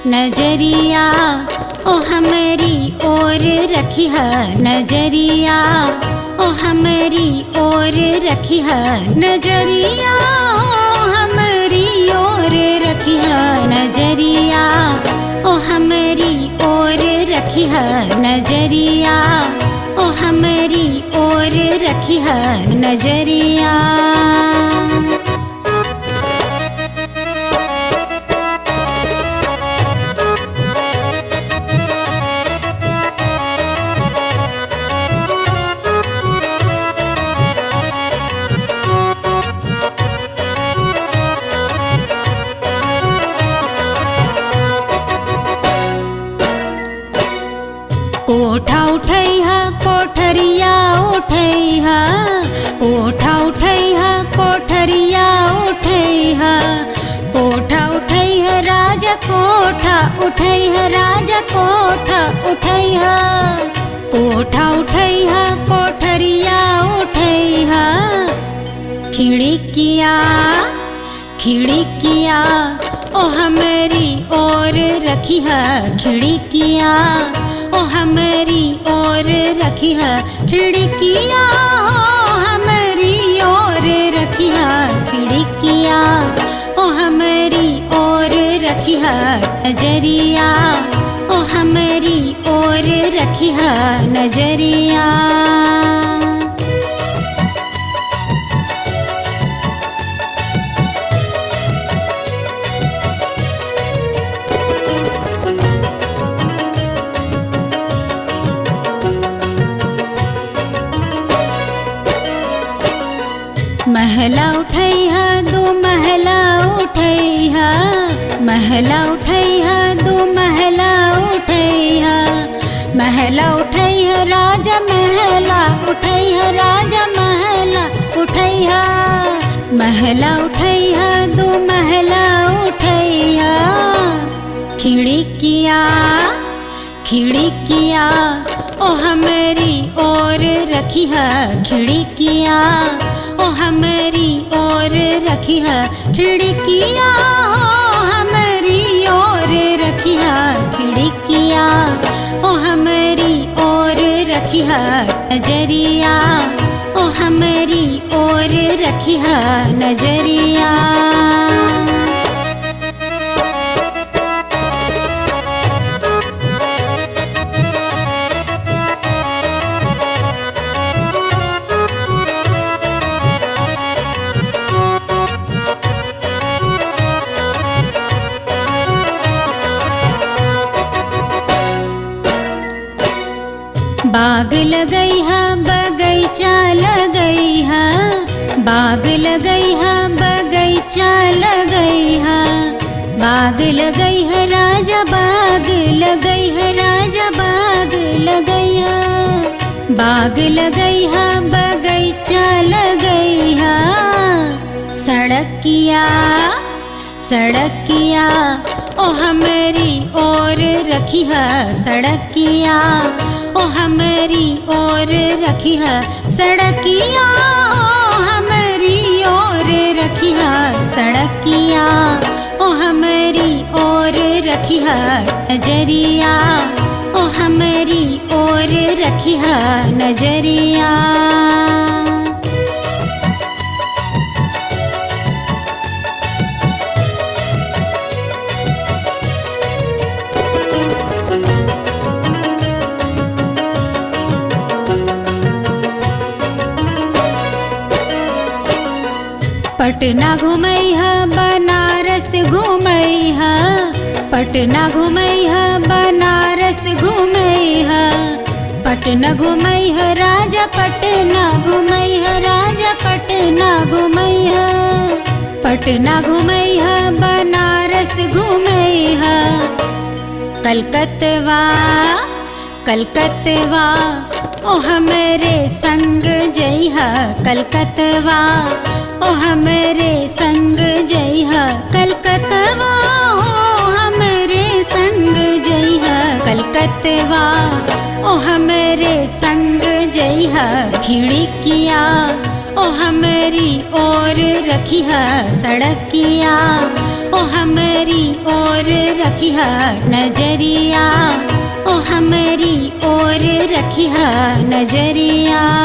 नजरिया ओ हमारी ओर रखी है नजरिया ओ हमारी ओर रखी है नजरिया ओ हमारी ओर रखी है नजरिया ओ हमारी ओर रखी है नजरिया ओ हमारी ओर रखी है नजरिया। कोठा उठैहा कोठरिया उठैहा कोठा उठैहा कोठरिया उठैहा कोठा उठैहा राजा कोठा उठैहा राजा कोठा उठैहा कोठा उठैहा कोठरिया उठैहा खिड़किया खिड़किया ओ हमारी ओर रखी है खिड़किया ओ हमारी ओर रखी है खिड़किया ओ हमारी ओर रखी है खिड़किया ओ हमारी ओर रखी है नजरिया ओ हमारी ओर रखी है नजरिया। महला उठैहा दो महला उठैहा महला उठैहा दो महला उठैहा महला उठैहा राजा महला उठैहा राजा महला उठैहा महला उठैहा दो महला उठैहा खिड़किया खिड़किया ओ हमारी ओर रखी है खिड़किया ओ हमारी ओर रखी है खिड़किया ओ हमारी ओर रखी है खिड़किया ओ हमारी ओर रखी है नजरिया ओ हमारी ओर रखी है नजरिया। बाग लगई है बगैचा लगई है बाग लगई है बगैचा लगई है बाग लगई है राजा बाग लगई है राजा बाग लगई है बाग लगई है बगैचा लगई है सड़किया सड़किया ओ हमारी ओर रखी है सड़किया ओ हमारी ओर रखी है सड़किया ओ हमारी ओर रखी है सड़किया ओ हमारी ओर रखी है नजरिया ओ हमारी ओर रखी है नजरिया। पटना घुमई है बनारस घुमई है पटना घुमई है बनारस घुमई है पटना घुमई है राजा पटना घुमई है राजा पटना घुमई है पटना घुमई है बनारस घुमई है कलकत्ता कलकत्ता ओ हमारे संग जइहा कलकत्ता ओ हमारे संग जइहा कलकत्ता ओ हमारे संग जइहा कलकत्ता ओ हमारे संग जइहा खिड़किया ओ हमारी ओर रखी है सड़किया ओ हमरी ओर रखिया नजरिया, ओ हमरी ओर रखिया नजरिया।